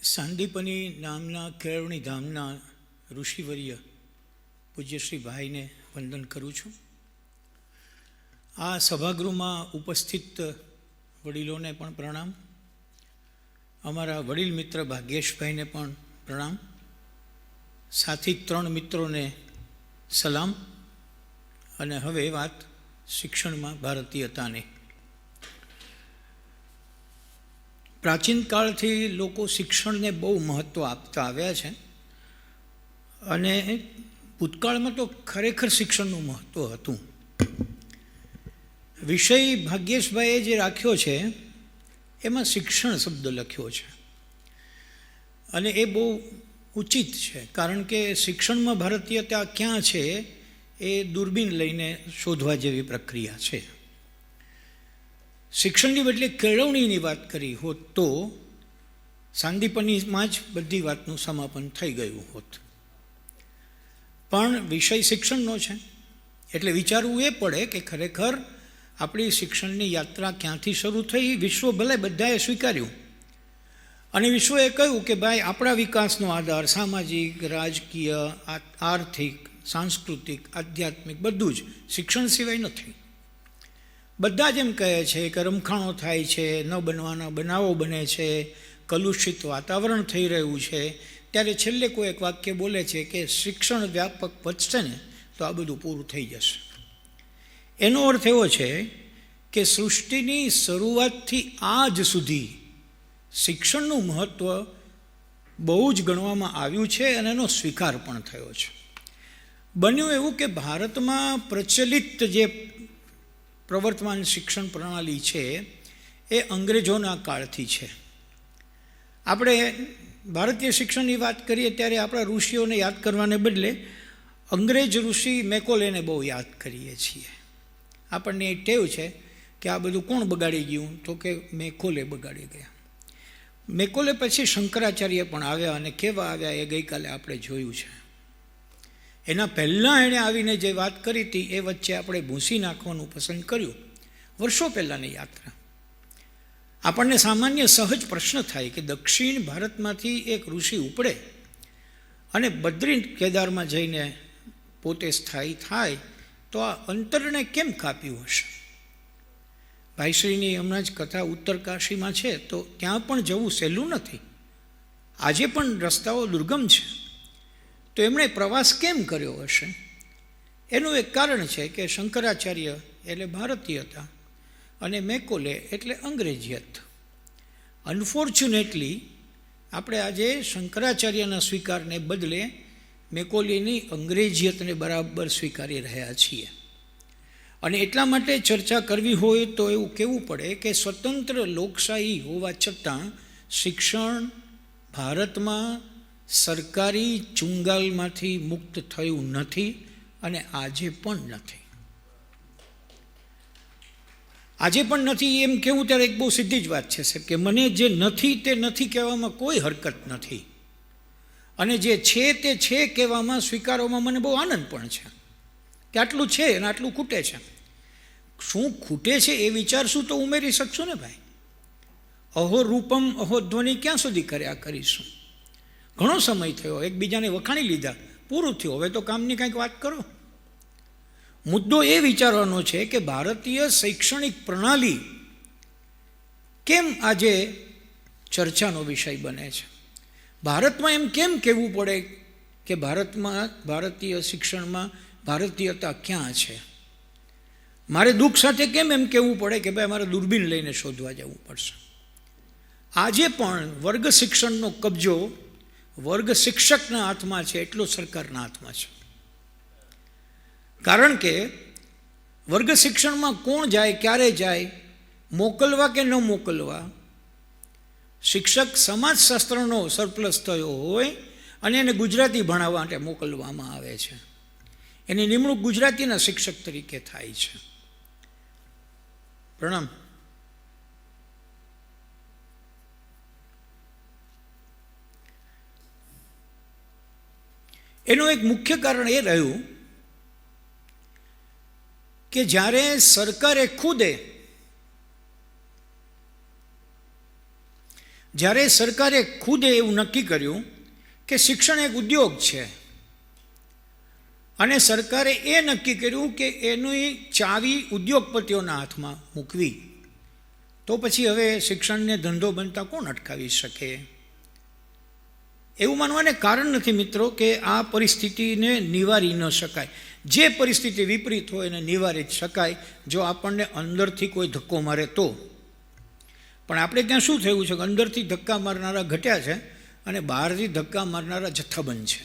સાંદીપની નામના કેળવણી ધામના ઋષિવર્ય પૂજ્ય શ્રી ભાઈને વંદન કરું છું. આ સભાગૃહમાં ઉપસ્થિત વડીલોને પણ પ્રણામ, અમારા વડીલ મિત્ર ભાગ્યેશભાઈને પણ પ્રણામ, સાથી 3 મિત્રોને સલામ. અને હવે વાત શિક્ષણમાં ભારતીયતાની. પ્રાચીન કાળથી લોકો શિક્ષણને બહુ મહત્ત્વ આપતા આવ્યા છે અને ભૂતકાળમાં તો ખરેખર શિક્ષણનું મહત્ત્વ હતું. વિષય ભાગ્યેશભાઈએ જે રાખ્યો છે એમાં શિક્ષણ શબ્દ લખ્યો છે અને એ બહુ ઉચિત છે, કારણ કે શિક્ષણમાં ભારતીયતા ક્યાં છે એ દૂરબીન લઈને શોધવા જેવી પ્રક્રિયા છે. શિક્ષણની બદલે કેળવણીની વાત કરી હોત તો સાંદીપનીમાં જ બધી વાતનું સમાપન થઈ ગયું હોત. પણ વિષય શિક્ષણનો છે એટલે વિચારવું એ પડે કે ખરેખર આપણી શિક્ષણની યાત્રા ક્યાંથી શરૂ થઈ. વિશ્વ ભલે બધાએ સ્વીકાર્યું અને વિશ્વએ કહ્યું કે ભાઈ આપણા વિકાસનો આધાર સામાજિક, રાજકીય, આર્થિક, સાંસ્કૃતિક, આધ્યાત્મિક બધું જ શિક્ષણ સિવાય નથી. બધા જ એમ કહે છે કે રમખાણો થાય છે, ન બનવાના બનાવો બને છે, કલુષિત વાતાવરણ થઈ રહ્યું છે. ત્યારે છેલ્લે કોઈ એક વાક્ય બોલે છે કે શિક્ષણ વ્યાપક વધશે ને તો આ બધું પૂરું થઈ જશે. એનો અર્થ એવો છે કે સૃષ્ટિની શરૂઆતથી આજ સુધી શિક્ષણનું મહત્ત્વ બહુ જ ગણવામાં આવ્યું છે અને એનો સ્વીકાર પણ થયો છે. બન્યું એવું કે ભારતમાં પ્રચલિત જે પ્રવર્તમાન શિક્ષણ પ્રણાલી છે એ અંગ્રેજોના કાળથી છે. આપણે ભારતીય શિક્ષણની વાત કરીએ ત્યારે આપણા ઋષિઓને યાદ કરવાને બદલે અંગ્રેજ ઋષિ મેકોલેને બહુ યાદ કરીએ છીએ. આપણને એ ટેવ છે કે આ બધું કોણ બગાડી ગયું, તો કે મેકોલે બગાડી ગયા. મેકોલે પછી શંકરાચાર્ય પણ આવ્યા અને કેવા આવ્યા એ ગઈકાલે આપણે જોયું છે. એના પહેલાં એણે આવીને જે વાત કરી હતી એ વચ્ચે આપણે ભૂંસી નાખવાનું પસંદ કર્યું. વર્ષો પહેલાંની યાત્રા. આપણને સામાન્ય સહજ પ્રશ્ન થાય કે દક્ષિણ ભારતમાંથી એક ઋષિ ઉપડે અને બદ્રી કેદારમાં જઈને પોતે સ્થાયી થાય તો આ અંતરને કેમ કાપ્યું હશે? ભાઈશ્રીની હમણાં જ કથા ઉત્તર કાશીમાં છે તો ત્યાં પણ જવું સહેલું નથી. આજે પણ રસ્તાઓ દુર્ગમ છે. તો એમણે પ્રવાસ કેમ કર્યો હશે? એનું એક કારણ છે કે શંકરાચાર્ય એટલે ભારતીયતા અને મેકોલે એટલે અંગ્રેજીયત. અનફોર્ચ્યુનેટલી આપણે આજે શંકરાચાર્યના સ્વીકારને બદલે મેકોલેની અંગ્રેજીયતને બરાબર સ્વીકારી રહ્યા છીએ. અને એટલા માટે ચર્ચા કરવી હોય તો એવું કહેવું પડે કે સ્વતંત્ર લોકશાહી હોવા છતાં શિક્ષણ ભારતમાં સરકારી ચુંગાલમાંથી મુક્ત થયું નથી અને આજે પણ નથી. આજે પણ નથી એમ કહેવું ત્યારે એક બહુ સીધી જ વાત છે સાહેબ, કે મને જે નથી તે નથી કહેવામાં કોઈ હરકત નથી અને જે છે તે છે કહેવામાં સ્વીકારવામાં મને બહુ આનંદ પણ છે કે આટલું છે અને આટલું ખૂટે છે. શું ખૂટે છે એ વિચારશું તો ઉમેરી શકશું ને ભાઈ. અહો રૂપમ અહો ધ્વનિ ક્યાં સુધી કર્યા કરીશું? ઘણો સમય થયો, એકબીજાને વખાણી લીધા, પૂરું થયું, હવે તો કામની કંઈક વાત કરો. મુદ્દો એ વિચારવાનો છે કે ભારતીય શૈક્ષણિક પ્રણાલી કેમ આજે ચર્ચાનો વિષય બને છે? ભારતમાં એમ કેમ કહેવું પડે કે ભારતમાં ભારતીય શિક્ષણમાં ભારતીયતા ક્યાં છે? મારે દુઃખ સાથે કેમ એમ કહેવું પડે કે ભાઈ મારે દૂરબીન લઈને શોધવા જવું પડશે? આજે પણ વર્ગ શિક્ષણનો કબજો વર્ગ શિક્ષકના હાથમાં છે એટલો સરકારના હાથમાં છે. કારણ કે વર્ગ શિક્ષણમાં કોણ જાય, ક્યારે જાય, મોકલવા કે ન મોકલવા, શિક્ષક સમાજશાસ્ત્રનો સરપ્લસ થયો હોય અને એને ગુજરાતી ભણાવવા માટે મોકલવામાં આવે છે. એની નિમણૂક ગુજરાતીના શિક્ષક તરીકે થાય છે. પ્રણામ. એનું એક મુખ્ય કારણ એ રહ્યું કે જ્યારે સરકારે ખુદે જ્યારે સરકારે ખુદે એવું નક્કી કર્યું કે શિક્ષણ એક ઉદ્યોગ છે અને સરકારે એ નક્કી કર્યું કે એની ચાવી ઉદ્યોગપતિઓના હાથમાં મૂકવી, તો પછી હવે શિક્ષણને ધંધો બનતા કોણ અટકાવી શકે? એવું માનવાને કારણ નથી મિત્રો કે આ પરિસ્થિતિને નિવારી ન શકાય. જે પરિસ્થિતિ વિપરીત હોય એને નિવારી જ શકાય જો આપણને અંદરથી કોઈ ધક્કો મારે તો. પણ આપણે ત્યાં શું થયું છે કે અંદરથી ધક્કા મારનારા ઘટ્યા છે અને બહારથી ધક્કા મારનારા જથ્થાબંધ છે.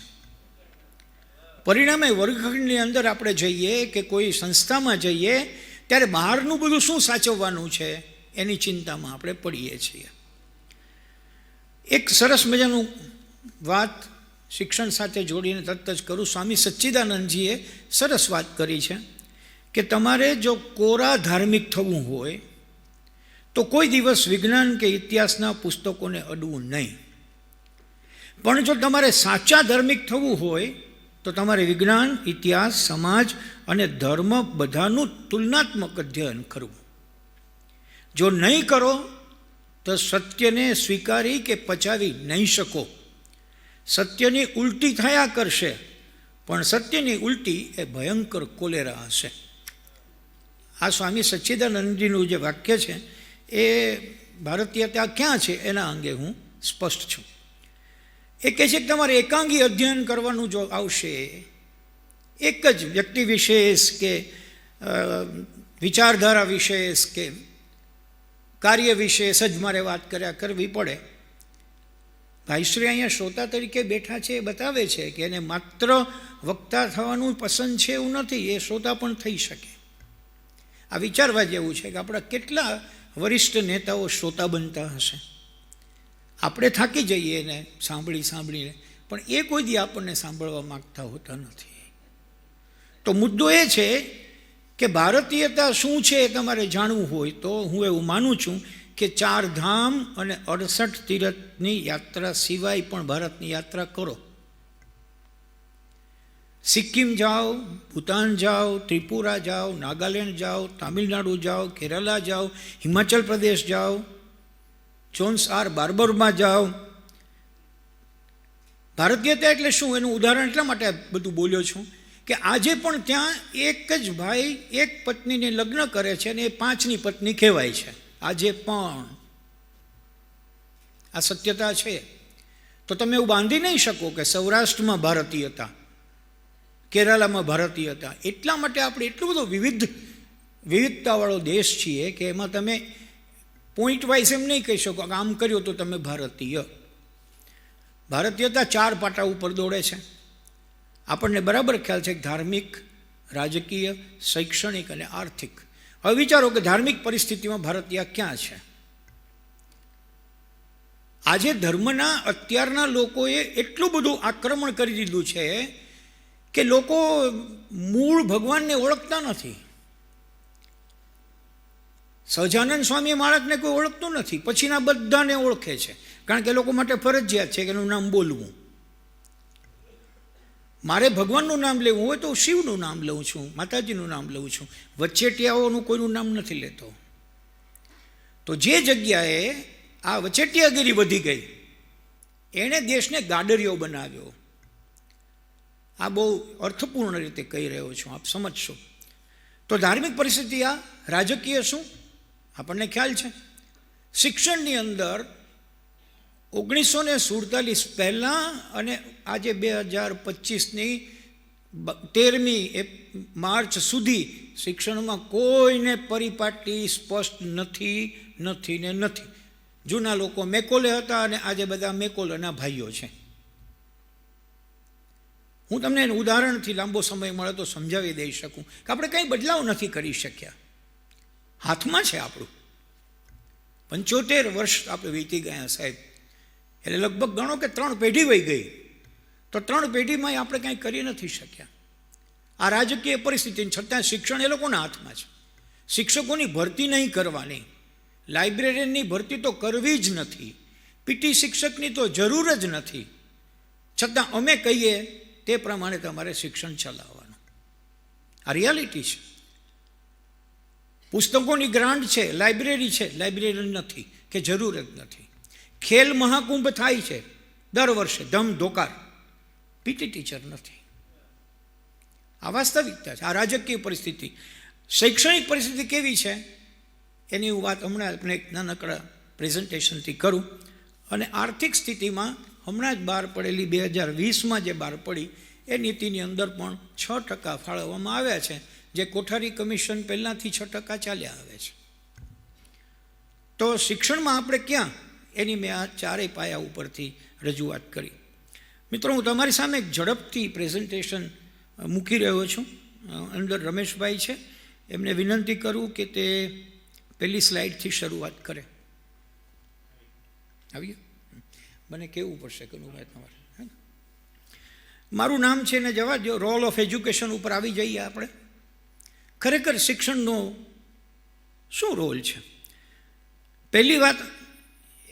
પરિણામે વર્ગખંડની અંદર આપણે જઈએ કે કોઈ સંસ્થામાં જઈએ ત્યારે બહારનું બધું શું સાચવવાનું છે એની ચિંતામાં આપણે પડીએ છીએ. એક સરસ મજાનું વાત શિક્ષણ સાથે જોડીને તરત જ કરું. સ્વામી સચ્ચિદાનંદજીએ સરસ વાત કરી છે કે તમારે જો કોરા ધાર્મિક થવું હોય તો કોઈ દિવસ વિજ્ઞાન કે ઇતિહાસના પુસ્તકોને અડવું નહીં. પણ જો તમારે સાચા ધાર્મિક થવું હોય તો તમારે વિજ્ઞાન, ઇતિહાસ, સમાજ અને ધર્મ બધાનું તુલનાત્મક અધ્યયન કરવું. જો નહીં કરો તો સત્યને સ્વીકારી કે પચાવી નહીં શકો. સત્યની ઉલટી થયા કરશે, પણ સત્યની ઉલટી એ ભયંકર કોલેરા હશે. આ સ્વામી સચ્ચિદાનંદજીનું જે વાક્ય છે એ ભારતીયતા ક્યાં છે એના અંગે હું સ્પષ્ટ છું. એ કહે છે કે તમારે એકાંગી અધ્યયન કરવાનું જો આવશે, એક જ વ્યક્તિ વિશેષ કે વિચારધારા વિશેષ કે કાર્ય વિશેષ જ મારે વાત કર્યા કરવી પડે. ભાઈશ્રી અહીંયા શ્રોતા તરીકે બેઠા છે એ બતાવે છે કે એને માત્ર વક્તા થવાનું પસંદ છે એવું નથી, એ શ્રોતા પણ થઈ શકે. આ વિચારવા જેવું છે કે આપણા કેટલા વરિષ્ઠ નેતાઓ શ્રોતા બનતા હશે. આપણે થાકી જઈએ એને સાંભળીને, પણ એ કોઈ દી આપણને સાંભળવા માગતા હોતા નથી. તો મુદ્દો એ છે કે ભારતીયતા શું છે એ તમારે જાણવું હોય તો હું એવું માનું છું કે 4 ધામ અને 68 તીર્થની યાત્રા સિવાય પણ ભારતની યાત્રા કરો. સિક્કિમ જાઓ, ભૂતાન જાઓ, ત્રિપુરા જાઓ, નાગાલેન્ડ જાઓ, તામિલનાડુ જાઓ, કેરલા જાઓ, હિમાચલ પ્રદેશ જાઓ, જોન્સ આર બાર્બરમાં જાઓ. ભારતીયતા એટલે શું એનું ઉદાહરણ એટલા માટે બધું બોલ્યો છું કે આજે પણ ત્યાં એક જ ભાઈ એક પત્નીને લગ્ન કરે છે અને એ 5ની પત્ની કહેવાય છે. આજે પણ આ સત્યતા છે. તો તમે એવું બાંધી નહીં શકો કે સૌરાષ્ટ્રમાં ભારતીયતા, કેરાલામાં ભારતીયતા. એટલા માટે આપણે એટલું બધો વિવિધતાવાળો દેશ છીએ કે એમાં તમે પોઈન્ટ વાઇઝ એમ નહીં કહી શકો કે આમ કર્યો તો તમે ભારતીય. ભારતીયતા 4 પાટા ઉપર દોડે છે. આપણને બરાબર ખ્યાલ છે કે ધાર્મિક, રાજકીય, શૈક્ષણિક અને આર્થિક. હવે વિચારો કે ધાર્મિક પરિસ્થિતિમાં ભારતીય ક્યાં છે? આજે ધર્મના અત્યારના લોકોએ એટલું બધું આક્રમણ કરી દીધું છે કે લોકો મૂળ ભગવાનને ઓળખતા નથી. સહજાનંદ સ્વામી મહારાજને કોઈ ઓળખતું નથી, પછીના બધાને ઓળખે છે, કારણ કે લોકો માટે ફરજિયાત છે કે એનું નામ બોલવું. મારે ભગવાનનું નામ લેવું હોય તો શિવનું નામ લઉં છું, માતાજીનું નામ લઉં છું, વચેટિયાઓનું કોઈનું નામ નથી લેતો. તો જે જગ્યાએ આ વચેટિયાગીરી વધી ગઈ એણે દેશને ગાડરિયો બનાવ્યો. આ બહુ અર્થપૂર્ણ રીતે કહી રહ્યો છું, આપ સમજશો. તો ધાર્મિક પરિસ્થિતિ આ, રાજકીય શું આપણને ખ્યાલ છે. શિક્ષણની અંદર 1947 પહેલાં અને આજે 2025ની 13મી માર્ચ સુધી શિક્ષણમાં કોઈને પરિપાટી સ્પષ્ટ નથી. જૂના લોકો મેકોલે હતા અને આજે બધા મેકોલના ભાઈઓ છે. હું તમને ઉદાહરણથી લાંબો સમય મળે તો સમજાવી દઈ શકું કે આપણે કંઈ બદલાવ નથી કરી શક્યા. હાથમાં છે આપણું. 75 વર્ષ આપણે વીતી ગયા સાહેબ. એટલે લગભગ ગણો કે 3 પેઢી વહી ગઈ. તો 3 પેઢીમાં આપણે કાંઈ કરી નથી શક્યા. આ રાજકીય પરિસ્થિતિ છતાં શિક્ષણ એ લોકોના હાથમાં છે. શિક્ષકોની ભરતી નહીં કરવાની, લાઇબ્રેરિયનની ભરતી તો કરવી જ નથી, પીટી શિક્ષકની તો જરૂર જ નથી, છતાં અમે કહીએ તે પ્રમાણે તમારે શિક્ષણ ચલાવવાનું. આ રિયાલિટી છે. પુસ્તકોની ગ્રાન્ટ છે, લાઇબ્રેરી છે, લાઇબ્રેરી નથી કે જરૂર જ નથી. ખેલ મહાકુંભ થાય છે દર વર્ષે ધમધોકાર, પીટી ટીચર નથી. આ વાસ્તવિકતા છે. આ રાજકીય પરિસ્થિતિ, શૈક્ષણિક પરિસ્થિતિ કેવી છે એની હું વાત હમણાં આપણે એક નાનકડા પ્રેઝન્ટેશનથી કરું. અને આર્થિક સ્થિતિમાં હમણાં જ બહાર પડેલી 2020માં જે બહાર પડી એ નીતિની અંદર પણ 6% ફાળવવામાં આવ્યા છે, જે કોઠારી કમિશન પહેલાંથી 6% ચાલ્યા આવે છે. તો શિક્ષણમાં આપણે ક્યાં, એની મેં આ ચારેય પાયા ઉપરથી રજૂઆત કરી. મિત્રો, હું તમારી સામે એક ઝડપથી પ્રેઝન્ટેશન મૂકી રહ્યો છું. અંદર રમેશભાઈ છે, એમને વિનંતી કરું કે તે પહેલી સ્લાઇડથી શરૂઆત કરે. આવીએ, મને કહેવું પડશે કે તમારે. મારું નામ છે ને જવા દો. રોલ ઓફ એજ્યુકેશન ઉપર આવી જઈએ આપણે. ખરેખર શિક્ષણનો શું રોલ છે? પહેલી વાત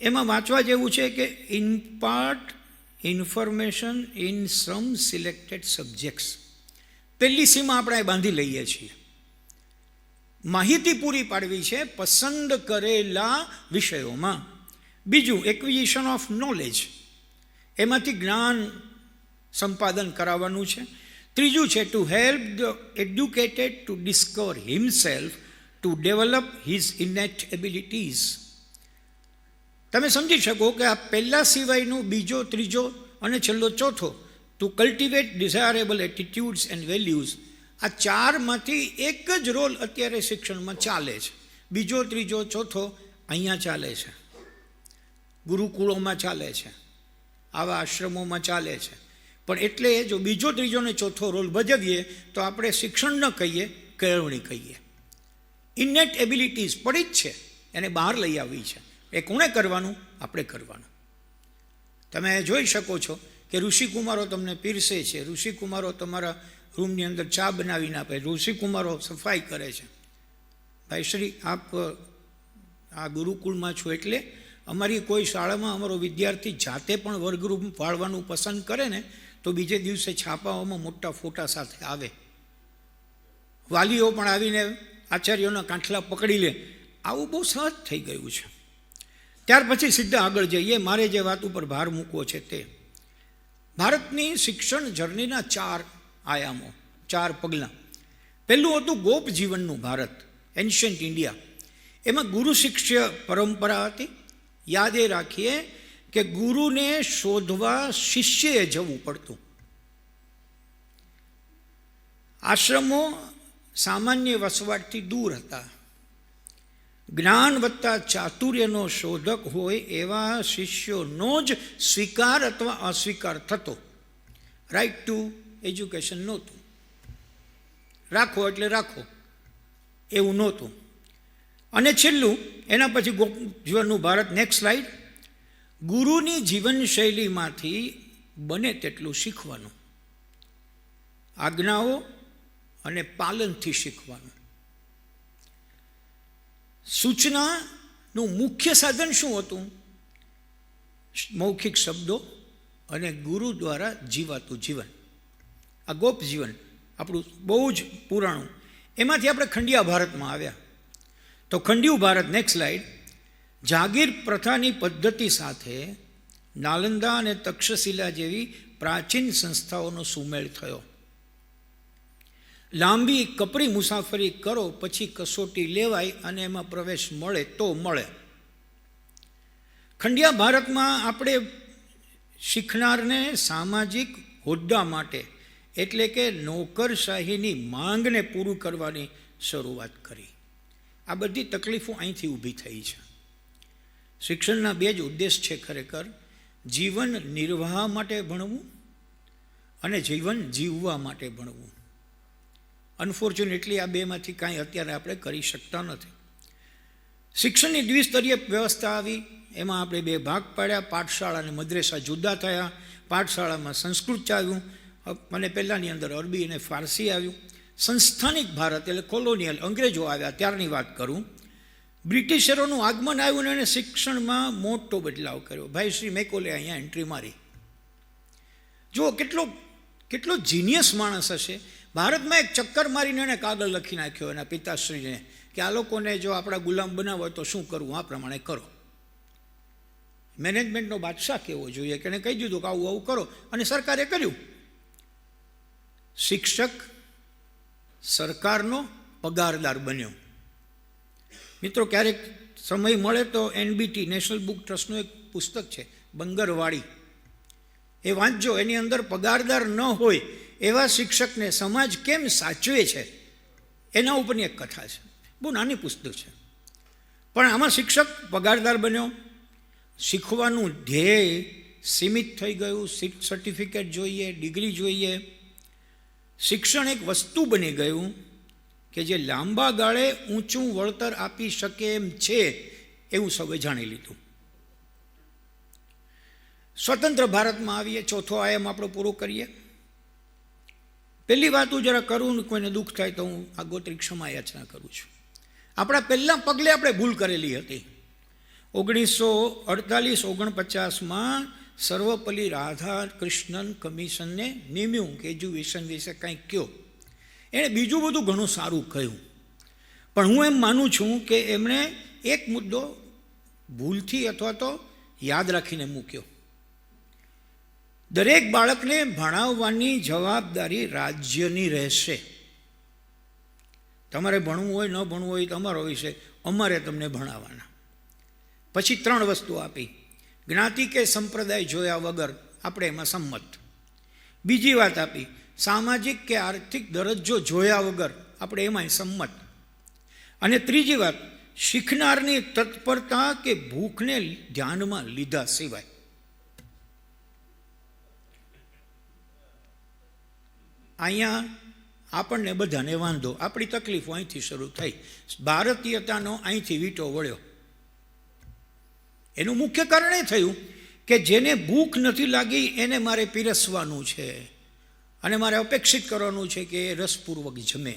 એમાં વાંચવા જેવું છે કે impart information in sum selected subjects. પહેલી સીમા આપણે બાંધી લઈએ છીએ. માહિતી પૂરી પાડવી છે પસંદ કરેલા વિષયોમાં. બીજું, એક્વિઝિશન ઓફ નોલેજ, એમાંથી જ્ઞાન સંપાદન કરાવવાનું છે. ત્રીજું છે to help the educated to discover himself, to develop his innate abilities. તમે સમજી શકો કે આ પહેલા સિવાયનું બીજો, ત્રીજો અને છેલ્લો ચોથો, to cultivate desirable attitudes and values, આ ચારમાંથી એક જ રોલ અત્યારે શિક્ષણમાં ચાલે છે. બીજો, ત્રીજો, ચોથો અહીંયા ચાલે છે, ગુરુકુળોમાં ચાલે છે, આવા આશ્રમોમાં ચાલે છે. પણ એટલે જો બીજો, ત્રીજો ને ચોથો રોલ ભજવીએ તો આપણે શિક્ષણ ન કહીએ, કેળવણી કહીએ. ઇનેટ એબિલિટીઝ પડી જ છે, એને બહાર લઈ આવી છે. એ કોણે કરવાનું? આપણે કરવાનું. તમે જોઈ શકો છો કે ઋષિકુમારો તમને પીરસે છે, ઋષિકુમારો તમારા રૂમની અંદર ચા બનાવીને આપે, ઋષિકુમારો સફાઈ કરે છે. ભાઈ શ્રી, આપ આ ગુરુકુળમાં છો એટલે અમારી કોઈ શાળામાં અમારો વિદ્યાર્થી જાતે પણ વર્ગરૂમ ફાળવાનું પસંદ કરે ને તો બીજે દિવસે છાપાઓમાં મોટા ફોટા સાથે આવે. વાલીઓ પણ આવીને આચાર્યોના કાંઠલા પકડી લે. આવું બહુ સહજ થઈ ગયું છે. ત્યાર પછી સીધા આગળ જઈએ. મારે જે વાત ઉપર ભાર મૂકવો છે તે ભારતની શિક્ષણ જર્નીના 4 આયામો, 4 પગલાં. પહેલું હતું ગોપ જીવનનું ભારત, એન્શન્ટ ઇન્ડિયા. એમાં ગુરુ શિષ્ય પરંપરા હતી. યાદ એ રાખીએ કે ગુરુને શોધવા શિષ્યએ જવું પડતું. આશ્રમો સામાન્ય વસવાટથી દૂર હતા. જ્ઞાન વત્તા ચાતુર્યનો શોધક હોય એવા શિષ્યોનો જ સ્વીકાર અથવા અસ્વીકાર થતો. રાઇટ ટુ એજ્યુકેશન નહોતું. રાખો એટલે રાખો એવું નહોતું. અને છેલ્લું, એના પછી ગોપ જીવનનું ભારત. Next slide. ગુરુની જીવનશૈલીમાંથી બને તેટલું શીખવાનું, આજ્ઞાઓ અને પાલનથી શીખવાનું. સૂચનાનું મુખ્ય સાધન શું હતું? મૌખિક શબ્દો અને ગુરુ દ્વારા જીવાતું જીવન. આ ગોપ જીવન આપણું બહુ જ પુરાણું. એમાંથી આપણે ખંડિયા ભારતમાં આવ્યા. તો ખંડિયું ભારત. Next slide. જાગીર પ્રથાની પદ્ધતિ સાથે નાલંદા અને તક્ષશિલા જેવી પ્રાચીન સંસ્થાઓનો સુમેળ થયો. લાંબી કપરી મુસાફરી કરો પછી કસોટી લેવાય અને એમાં પ્રવેશ મળે તો મળે. ખંડિયા ભારતમાં આપણે શીખનારને સામાજિક હોદ્દા માટે, એટલે કે નોકરશાહીની માંગને પૂરું કરવાની શરૂઆત કરી. આ બધી તકલીફો અહીંથી ઊભી થઈ છે. શિક્ષણના 2 જ ઉદ્દેશ છે ખરેખર: જીવન નિર્વાહ માટે ભણવું અને જીવન જીવવા માટે ભણવું. અનફોર્ચ્યુનેટલી આ બેમાંથી કાંઈ અત્યારે આપણે કરી શકતા નથી. શિક્ષણની દ્વિસ્તરીય વ્યવસ્થા આવી. એમાં આપણે 2 ભાગ પાડ્યા. પાઠશાળા અને મદ્રેસા જુદા થયા. પાઠશાળામાં સંસ્કૃત આવ્યું અને પહેલાંની અંદર અરબી અને ફારસી આવ્યું. સંસ્થાનિક ભારત એટલે કોલોનિયલ, અંગ્રેજો આવ્યા ત્યારની વાત કરું. બ્રિટિશરોનું આગમન આવ્યું અને શિક્ષણમાં મોટો બદલાવ કર્યો. ભાઈ શ્રી મેકોલે અહીંયા એન્ટ્રી મારી. જુઓ કેટલો જીનિયસ માણસ હશે. ભારતમાં એક ચક્કર મારીને એને કાગળ લખી નાખ્યો એના પિતાશ્રીને કે આ લોકોને જો આપણા ગુલામ બનાવો તો શું કરવું, આ પ્રમાણે કરો. મેનેજમેન્ટનો બાદશાહ કહેવો જોઈએ કે એને કહી દીધું કે આવું આવું કરો, અને સરકારે કર્યું. શિક્ષક સરકારનો પગારદાર બન્યો. મિત્રો, ક્યારેક સમય મળે તો NBT નેશનલ બુક ટ્રસ્ટનું એક પુસ્તક છે બંગરવાડી, એ વાંચજો. એની અંદર પગારદાર ન હોય એવા શિક્ષકને સમાજ કેમ સાચવે છે એના ઉપરની એક કથા છે. બહુ નાની પુસ્તક છે, પણ આમાં શિક્ષક પગારદાર બન્યો. શીખવાનું ધ્યેય સીમિત થઈ ગયું. સર્ટિફિકેટ જોઈએ, ડિગ્રી જોઈએ. શિક્ષણ એક વસ્તુ બની ગયું કે જે લાંબા ગાળે ઊંચું વળતર આપી શકે એમ છે એવું સૌએ જાણી લીધું. સ્વતંત્ર ભારતમાં આવીએ, ચોથો આયામ આપણો પૂરો કરીએ. પહેલી વાત હું જરા કરું, કોઈને દુઃખ થાય તો હું આગોતરી ક્ષમા યાચના કરું છું. આપણા પહેલાં પગલે આપણે ભૂલ કરેલી હતી. 1948-49માં સર્વપલ્લી રાધાકૃષ્ણન કમિશનને નિમ્યું કે એજ્યુકેશન વિશે કંઈક કહો. એણે બીજું બધું ઘણું સારું કહ્યું, પણ હું એમ માનું છું કે એમણે એક મુદ્દો ભૂલથી અથવા તો યાદ રાખીને મૂક્યો. દરેક બાળકને ભણાવવાની જવાબદારી રાજ્યની રહેશે. તમારે ભણવું હોય ન ભણવું હોય તમારો વિષય, અમારે તમને ભણાવવાના. પછી 3 વસ્તુ આપી. જ્ઞાતિ કે સંપ્રદાય જોયા વગર આપણે એમાં સંમત. બીજી વાત આપી, સામાજિક કે આર્થિક દરજ્જો જોયા વગર આપણે એમાંય સંમત. અને ત્રીજી વાત, શીખનારની તત્પરતા કે ભૂખને ધ્યાનમાં લીધા સિવાય. અહીંયા આપણને બધાને વાંધો, આપણી તકલીફો અહીંથી શરૂ થઈ. ભારતીયતાનો અહીંથી વીંટો વળ્યો. એનું મુખ્ય કારણ એ થયું કે જેને ભૂખ નથી લાગી એને મારે પીરસવાનું છે અને મારે અપેક્ષિત કરવાનું છે કે એ રસપૂર્વક જમે.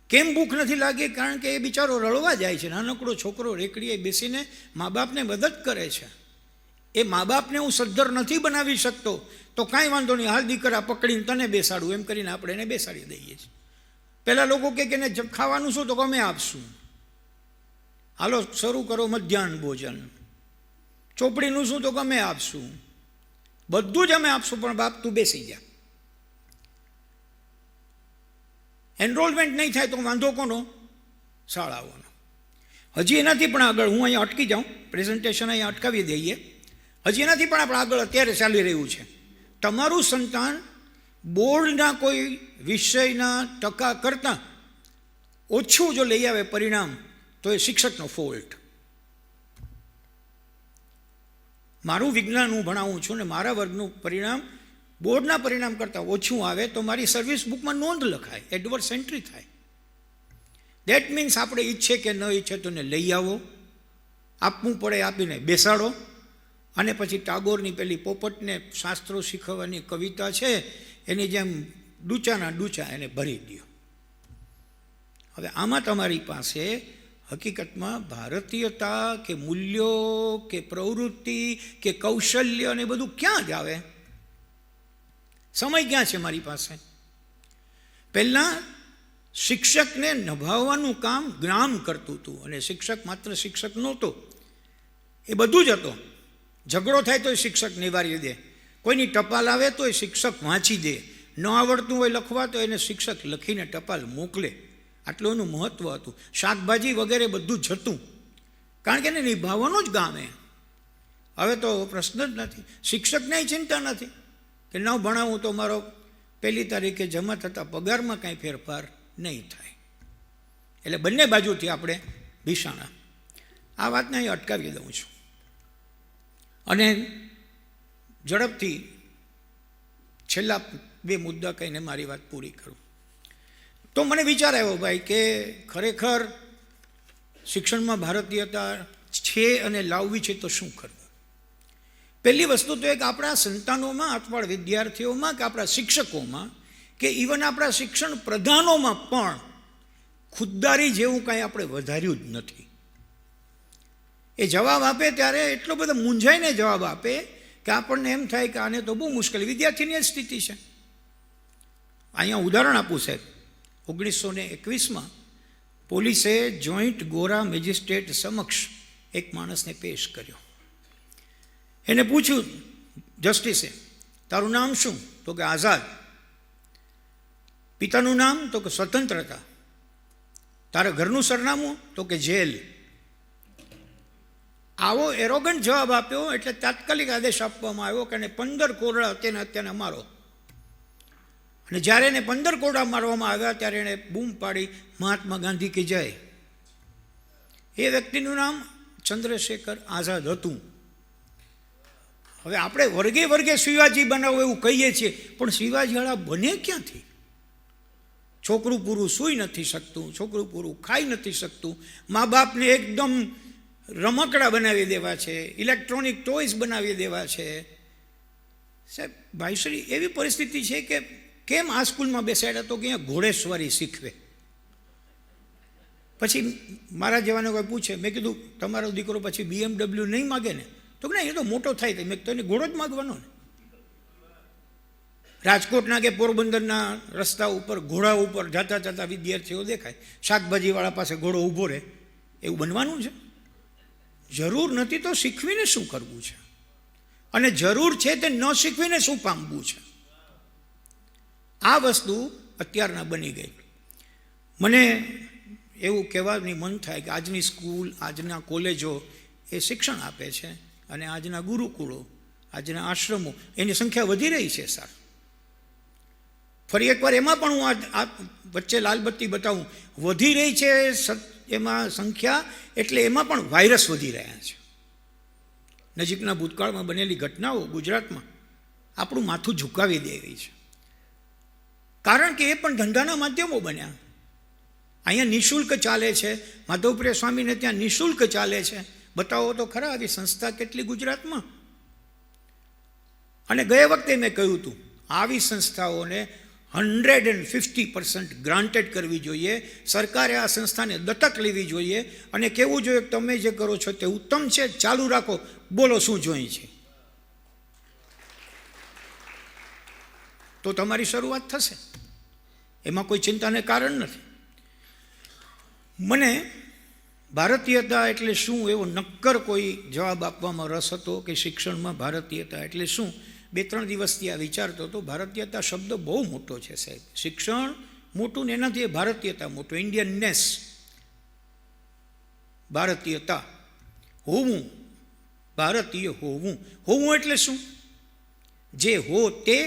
કેમ ભૂખ નથી લાગી? કારણ કે એ બિચારો રળવા જાય છે. નાનકડો છોકરો રેકડીએ બેસીને મા બાપને મદદ કરે છે. એ મા બાપને હું સદ્ધર નથી બનાવી શકતો તો કાંઈ વાંધો નહીં, હાલ દીકરા પકડીને તને બેસાડું, એમ કરીને આપણે એને બેસાડી દઈએ છીએ. પહેલાં લોકો કે એને ખાવાનું શું તો અમે આપશું. હાલો શરૂ કરો મધ્યાહન ભોજન. ચોપડીનું શું તો અમે આપશું. બધું જ અમે આપશું, પણ બાપ તું બેસી જા. એનરોલમેન્ટ નહીં થાય તો વાંધો કોનો? શાળાઓનો. હજી એનાથી પણ આગળ, હું અહીંયા અટકી જાઉં, પ્રેઝન્ટેશન અહીંયા અટકાવી દઈએ. હજી એનાથી પણ આપણે આગળ અત્યારે ચાલી રહ્યું છે. તમારું સંતાન બોર્ડના કોઈ વિષયના ટકા કરતાં ઓછું જો લઈ આવે પરિણામ તો એ શિક્ષકનો ફોલ્ટ. મારું વિજ્ઞાન હું ભણાવું છું ને મારા વર્ગનું પરિણામ બોર્ડના પરિણામ કરતાં ઓછું આવે તો મારી સર્વિસ બુકમાં નોંધ લખાય, એડવર્સ એન્ટ્રી થાય. દેટ મીન્સ આપણે ઈચ્છે કે ન ઈચ્છે તો એને લઈ આવો, આપવું પડે આપીને બેસાડો, અને પછી ટાગોરની પેલી પોપટને શાસ્ત્રો શીખવવાની કવિતા છે એની જેમ ડૂચાના ડૂચા એને ભરી દો. હવે આમાં તમારી પાસે હકીકતમાં ભારતીયતા કે મૂલ્યો કે પ્રવૃત્તિ કે કૌશલ્ય અને બધું ક્યાં જ આવે? સમય ક્યાં છે મારી પાસે? પહેલાં શિક્ષકને નભાવવાનું કામ ગ્રામ કરતું હતું, અને શિક્ષક માત્ર શિક્ષક નહોતો, એ બધું જ હતો. ઝઘડો થાય તો શિક્ષક નિવારી દે, કોઈની ટપાલ આવે તો એ શિક્ષક વાંચી દે, ન આવડતું હોય લખવા તો એને શિક્ષક લખીને ટપાલ મોકલે. આટલું એનું મહત્ત્વ હતું. શાકભાજી વગેરે બધું જ હતું, કારણ કે એને નિભાવવાનું જ ગામે. હવે તો પ્રશ્ન જ નથી. શિક્ષકને ચિંતા નથી કે ન ભણાવું તો મારો 1લી તારીખે જમા થતા પગારમાં કાંઈ ફેરફાર નહીં થાય. એટલે બંને બાજુથી આપણે ભીષાણા. આ વાતને અહીં અટકાવી દઉં છું અને ઝડપથી છેલ્લા 2 મુદ્દા કહીને મારી વાત પૂરી કરું. તો મને વિચાર આવ્યો ભાઈ કે ખરેખર શિક્ષણમાં ભારતીયતા છે અને લાવવી છે તો શું કરવું? પહેલી વસ્તુ તો એક આપણા સંતાનોમાં અથવા વિદ્યાર્થીઓમાં કે આપણા શિક્ષકોમાં કે ઇવન આપણા શિક્ષણ પ્રધાનોમાં પણ ખુદદારી જેવું કાંઈ આપણે વધાર્યું જ નથી. એ જવાબ આપે ત્યારે એટલો બધો મૂંઝાઈને જવાબ આપે કે આપણને એમ થાય કે આને તો બહુ મુશ્કેલ. વિદ્યાર્થીની જ સ્થિતિ છે. અહીંયા ઉદાહરણ આપું સાહેબ, 1921માં પોલીસે જોઈન્ટ ગોરા મેજિસ્ટ્રેટ સમક્ષ એક માણસને પેશ કર્યો. એને પૂછ્યું જસ્ટિસે, તારું નામ શું? તો કે આઝાદ. પિતાનું નામ? તો કે સ્વતંત્રતા. તારા ઘરનું સરનામું? તો કે જેલ. આવો એરોગન્ટ જવાબ આપ્યો એટલે તાત્કાલિક આદેશ આપવામાં આવ્યો કે 15 કોરડા અત્યારે મારો. અને જ્યારે એને 15 કોરડા મારવામાં આવ્યા ત્યારે એણે બૂમ પાડી, મહાત્મા ગાંધી કી જય. એ વ્યક્તિનું નામ ચંદ્રશેખર આઝાદ હતું. હવે આપણે વર્ગે વર્ગે શિવાજી બનાવો એવું કહીએ છીએ, પણ શિવાજીવાળા બને ક્યાંથી? છોકરું પૂરું સૂઈ નથી શકતું, છોકરું પૂરું ખાઈ નથી શકતું, મા બાપને એકદમ રમકડા બનાવી દેવા છે, ઇલેક્ટ્રોનિક ટોયસ બનાવી દેવા છે. સાહેબ, ભાઈશ્રી, એવી પરિસ્થિતિ છે કે કેમ આ સ્કૂલમાં બેસાડ્યા તો કે અહીંયા ઘોડેસવારી શીખવે. પછી મારા જેવાને કોઈ પૂછે, મેં કીધું તમારો દીકરો પછી BMW નહીં માગે ને? તો કે ના, એ તો મોટો થાય તો. મેં તો એને ઘોડો જ માગવાનો ને. રાજકોટના કે પોરબંદરના રસ્તા ઉપર ઘોડા ઉપર જતા જતા વિદ્યાર્થીઓ દેખાય, શાકભાજીવાળા પાસે ઘોડો ઊભો રહે, એવું બનવાનું છે? જરૂર નથી તો શીખવીને શું કરવું છે? અને જરૂર છે તે ન શીખવીને શું પામવું છે? આ વસ્તુ અત્યારના બની ગઈ. મને એવું કહેવાની મન થાય કે આજની સ્કૂલ, આજના કોલેજો એ શિક્ષણ આપે છે, અને આજના ગુરુકુળો, આજના આશ્રમો, એની સંખ્યા વધી રહી છે. સર, ફરી એકવાર એમાં પણ હું આ વચ્ચે લાલબત્તી બતાવું, વધી રહી છે એમાં સંખ્યા, એટલે એમાં પણ વાયરસ વધી રહ્યા છે. નજીકના ભૂતકાળમાં બનેલી ઘટનાઓ ગુજરાતમાં આપણું માથું ઝુકાવી દેવી છે. કારણ કે એ પણ ધંધાના માધ્યમો બન્યા. અહીંયા નિઃશુલ્ક ચાલે છે, માધવપ્રિય સ્વામીને ત્યાં નિઃશુલ્ક ચાલે છે. બતાવો તો ખરા આવી સંસ્થા કેટલી ગુજરાતમાં. અને ગયા વખતે મેં કહ્યું હતું, આવી સંસ્થાઓને 150% ગ્રાન્ટેડ કરવી જોઈએ. સરકારે આ સંસ્થાને દત્તક લેવી જોઈએ અને કહેવું જોઈએ કે તમે જે કરો છો તે ઉત્તમ છે, ચાલુ રાખો, બોલો શું જોઈએ છે. તો તમારી શરૂઆત થશે, એમાં કોઈ ચિંતાને કારણ નથી. મને ભારતીયતા એટલે શું એવો નક્કર કોઈ જવાબ આપવામાં રસ હતો કે શિક્ષણમાં ભારતીયતા એટલે શું. 2-3 દિવસથી આ વિચારતો હતો. ભારતીયતા શબ્દ બહુ મોટો છે સાહેબ. શિક્ષણ મોટું ને એનાથી ભારતીયતા મોટું. ઇન્ડિયનનેસ, ભારતીયતા, હોવું, ભારતીય હોવું. હોવું એટલે શું? જે હો તે,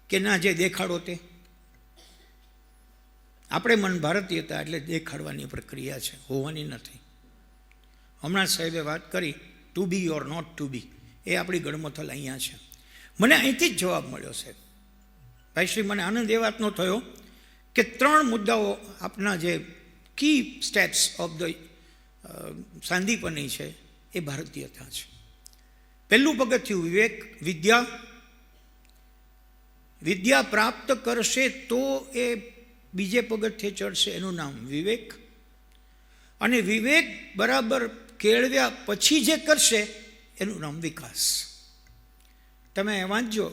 કે ના જે દેખાડો તે? આપણે મન ભારતીયતા એટલે દેખાડવાની પ્રક્રિયા છે, હોવાની નથી. હમણાં સાહેબે વાત કરી to be or not to be, એ આપણી ગણમથલ અહીંયા છે. મને અહીંથી જ જવાબ મળ્યો સાહેબ. ભાઈશ્રી, મને આનંદ એ વાતનો થયો કે 3 મુદ્દાઓ આપના જે કી સ્ટેપ્સ ઓફ ધ સાંદીપની છે એ ભારતીયતા છે. પહેલું પગથિયું વિવેક, વિદ્યા. વિદ્યા પ્રાપ્ત કરશે તો એ બીજે પગથિયે ચડશે, એનું નામ વિવેક. અને વિવેક બરાબર કેળવ્યા પછી જે કરશે એનું નામ વિકાસ. તમે વાંચજો,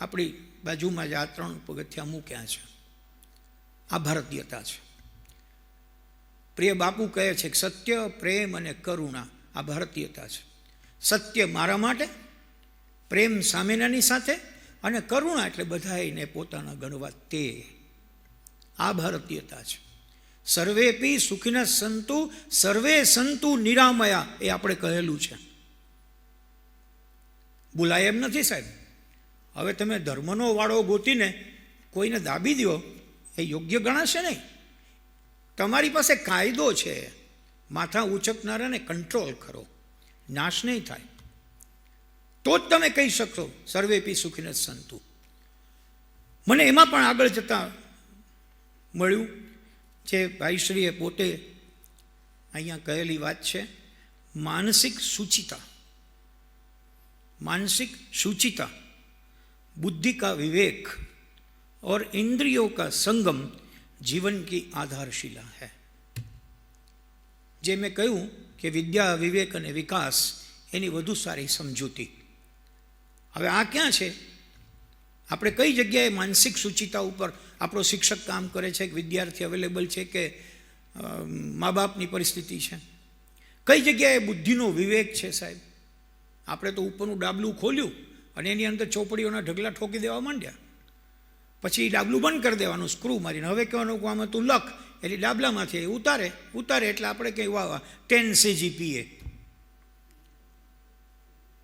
આપણી બાજુમાં જ આ 3 પગથિયા મૂક્યા છે. આ ભારતીયતા છે. પ્રિય બાપુ કહે છે કે સત્ય, પ્રેમ અને કરુણા, આ ભારતીયતા છે. સત્ય મારા માટે, પ્રેમ સામેનાની સાથે, અને કરુણા એટલે બધાને પોતાના ગણવા તે. આ ભારતીયતા છે. સર્વેપી સુખિનઃ સંતુ સર્વે સંતુ નિરામયા, એ આપણે કહેલું છે. બોલાય એમ નથી સાહેબ. હવે તમે ધર્મનો વાળો ગોતીને કોઈને દાબી દો એ યોગ્ય ગણાશે નહીં. તમારી પાસે કાયદો છે, માથા ઉચકનારાને કંટ્રોલ કરો, નાશ નહીં થાય. તો જ તમે કહી શકશો સર્વેપી સુખિનઃ સંતુ. મને એમાં પણ આગળ જતાં મળ્યું જે ભાઈશ્રીએ પોતે અહીંયા કહેલી વાત છે, માનસિક શુચિતા. मानसिक शुचिता, बुद्धि का विवेक और इंद्रियों का संगम जीवन की आधारशिला है. जे मैं कहूँ कि विद्या, विवेक और विकास एनी વધુ સારી સમજૂતી. હવે આ ક્યાં છે? આપણે કઈ જગ્યાએ માનસિક શુચિતા ઉપર આપણો શિક્ષક કામ કરે છે, કે વિદ્યાર્થી અવેલેબલ છે, કે મા બાપની પરિસ્થિતિ છે? કઈ જગ્યાએ બુદ્ધિનો વિવેક છે સાહેબ? આપણે તો ઉપરનું ડાબલું ખોલ્યું અને એની અંદર ચોપડીઓના ઢગલા ઠોકી દેવા માંડ્યા. પછી ડાબલું બંધ કરી દેવાનું સ્ક્રૂ મારીને. હવે કહેવાનું કે આમાં તું લખ, એટલે ડાબલામાંથી ઉતારે એટલે આપણે કંઈ વાવા 10 CGPA.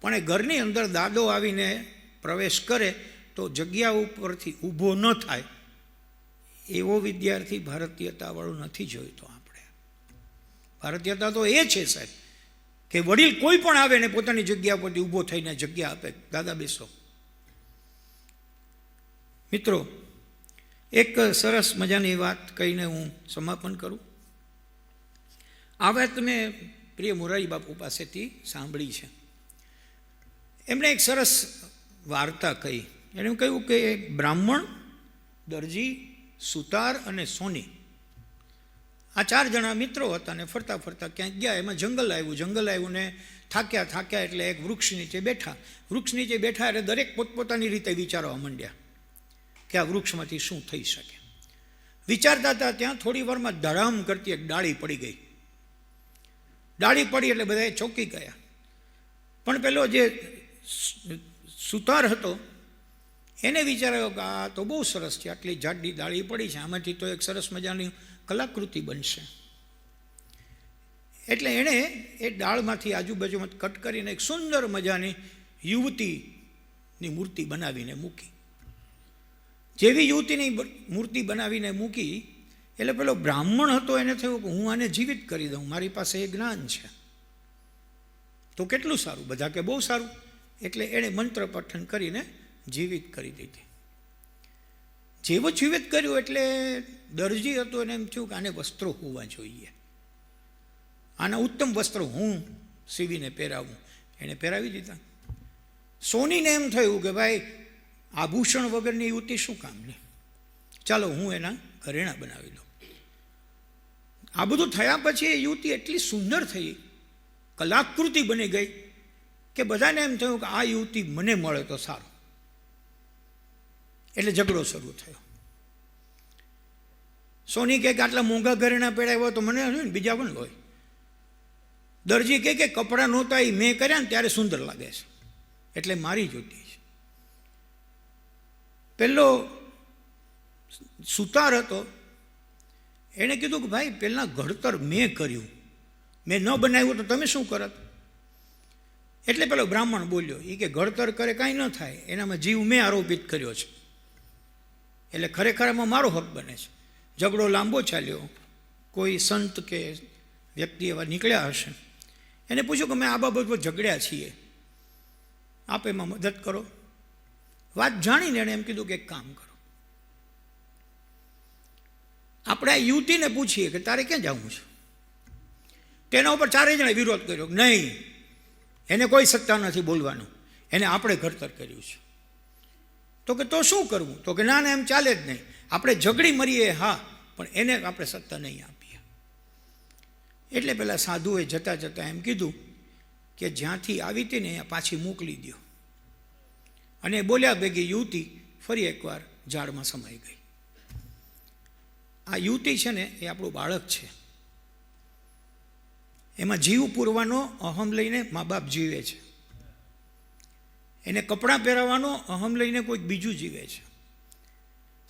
પણ એ ઘરની અંદર દાદો આવીને પ્રવેશ કરે તો જગ્યા ઉપરથી ઊભો ન થાય એવો વિદ્યાર્થી ભારતીયતાવાળો નથી જોઈતો આપણે. ભારતીયતા તો એ છે સાહેબ કે વડીલ કોઈ પણ આવે ને પોતાની જગ્યા પરથી ઊભો થઈને જગ્યા આપે, દાદા બેસો. મિત્રો, એક સરસ મજાની વાત કહીને હું સમાપન કરું. આ વાત મેં પ્રિય મોરારી બાપુ પાસેથી સાંભળી છે. એમણે એક સરસ વાર્તા કહી. એણે કહ્યું કે એક બ્રાહ્મણ, દરજી, સુતાર અને સોની, આ 4 જણા મિત્રો હતા ને ફરતા ફરતા ક્યાંક ગયા. એમાં જંગલ આવ્યું ને થાક્યા એટલે એક વૃક્ષ નીચે બેઠા. એટલે દરેક પોતપોતાની રીતે વિચારવા માંડ્યા કે આ વૃક્ષમાંથી શું થઈ શકે. વિચારતા હતા ત્યાં થોડી વારમાં ધડામ કરતી એક ડાળી પડી ગઈ. ડાળી પડી એટલે બધાએ ચોંકી ગયા. પણ પેલો જે સુતાર હતો એને વિચાર્યો કે આ તો બહુ સરસ છે, આટલી જાડી ડાળી પડી છે, આમાંથી તો એક સરસ મજાની કલાકૃતિ બનશે. એટલે એણે એ ડાળમાંથી આજુબાજુમાં કટ કરીને એક સુંદર મજાની યુવતીની મૂર્તિ બનાવીને મૂકી. જેવી યુવતીની મૂર્તિ બનાવીને મૂકી એટલે પેલો બ્રાહ્મણ હતો એને થયું કે હું આને જીવિત કરી દઉં, મારી પાસે એ જ્ઞાન છે તો કેટલું સારું. બધા કે બહુ સારું. એટલે એણે મંત્ર પઠન કરીને જીવિત કરી દીધી. જેવો જીવિત કર્યું એટલે દરજી હતો એને એમ થયું કે આને વસ્ત્રો હોવા જોઈએ, આના ઉત્તમ વસ્ત્રો હું સીવીને પહેરાવું. એણે પહેરાવી દીધા. સોનીને એમ થયું કે ભાઈ આભૂષણ વગરની યુવતી શું કામની, ચાલો હું એના ઘરેણાં બનાવી દઉં. આ બધું થયા પછી એ યુવતી એટલી સુંદર થઈ, કલાકૃતિ બની ગઈ કે બધાને એમ થયું કે આ યુવતી મને મળે તો સારું. એટલે ઝઘડો શરૂ થયો. સોની કહે કે આટલા મોંઘા ઘરેણાં પહેરાવ્યા તો મને ને બીજા પણ હોય. દરજી કહે કે કપડાં નહોતા એ મેં કર્યા ને ત્યારે સુંદર લાગે છે એટલે મારી જોતી છે. પેલો સુતાર હતો એણે કીધું કે ભાઈ પહેલાં ઘડતર મેં કર્યું, મેં ન બનાવ્યું તો તમે શું કરત. એટલે પેલો બ્રાહ્મણ બોલ્યો એ કે ઘડતર કરે કાંઈ ન થાય, એનામાં જીવ મેં આરોપિત કર્યો છે એટલે ખરેખર એમાં મારો હક બને છે. ઝઘડો લાંબો ચાલ્યો. કોઈ સંત કે વ્યક્તિ એવા નીકળ્યા હશે, એને પૂછ્યું કે અમે આ બાબત પર ઝઘડ્યા છીએ, આપ એમાં મદદ કરો. વાત જાણીને એણે એમ કીધું કે એક કામ કરો, આપણે આ યુવતીને પૂછીએ કે તારે ક્યાં જવું છે. તેના ઉપર 4 જણે વિરોધ કર્યો. નહીં, એને કોઈ સત્તા નથી બોલવાનું, એને આપણે ઘડતર કર્યું છે. તો કે તો શું કરવું? તો કે ના એમ ચાલે જ નહીં, આપણે ઝઘડી મરીએ હા, પણ એને આપણે સત્તા નહીં આપીએ. એટલે પેલા સાધુએ જતાં જતાં એમ કીધું કે જ્યાંથી આવી હતી ને અહીંયા પાછી મોકલી દો. અને બોલ્યા ભેગી યુવતી ફરી એકવાર ઝાડમાં સમાઈ ગઈ. આ યુવતી છે ને એ આપણું બાળક છે. એમાં જીવ પૂરવાનો અહમ લઈને મા બાપ જીવે છે, એને કપડાં પહેરાવવાનો અહમ લઈને કોઈક બીજું જીવે છે.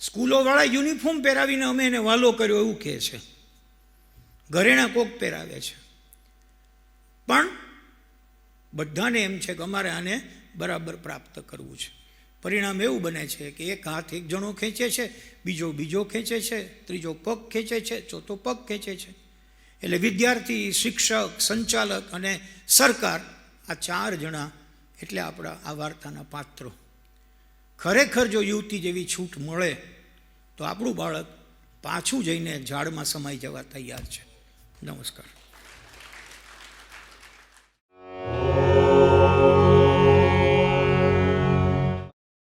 સ્કૂલોવાળા યુનિફોર્મ પહેરાવીને અમે એને વાલો કર્યો એવું કહે છે, ઘરેણાં કોક પહેરાવે છે. પણ બધાને એમ છે કે અમારે આને બરાબર પ્રાપ્ત કરવું છે. પરિણામ એવું બને છે કે એક હાથ એક જણો ખેંચે છે, બીજો ખેંચે છે, ત્રીજો પગ ખેંચે છે, ચોથો પગ ખેંચે છે. એટલે વિદ્યાર્થી, શિક્ષક, સંચાલક અને સરકાર, આ 4 જણા એટલે આપણા આ વાર્તાના પાત્રો. ખરેખર જો યુવતી જેવી છૂટ મળે તો આપણું બાળક પાછું જઈને ઝાડમાં સમાઈ જવા તૈયાર છે. નમસ્કાર.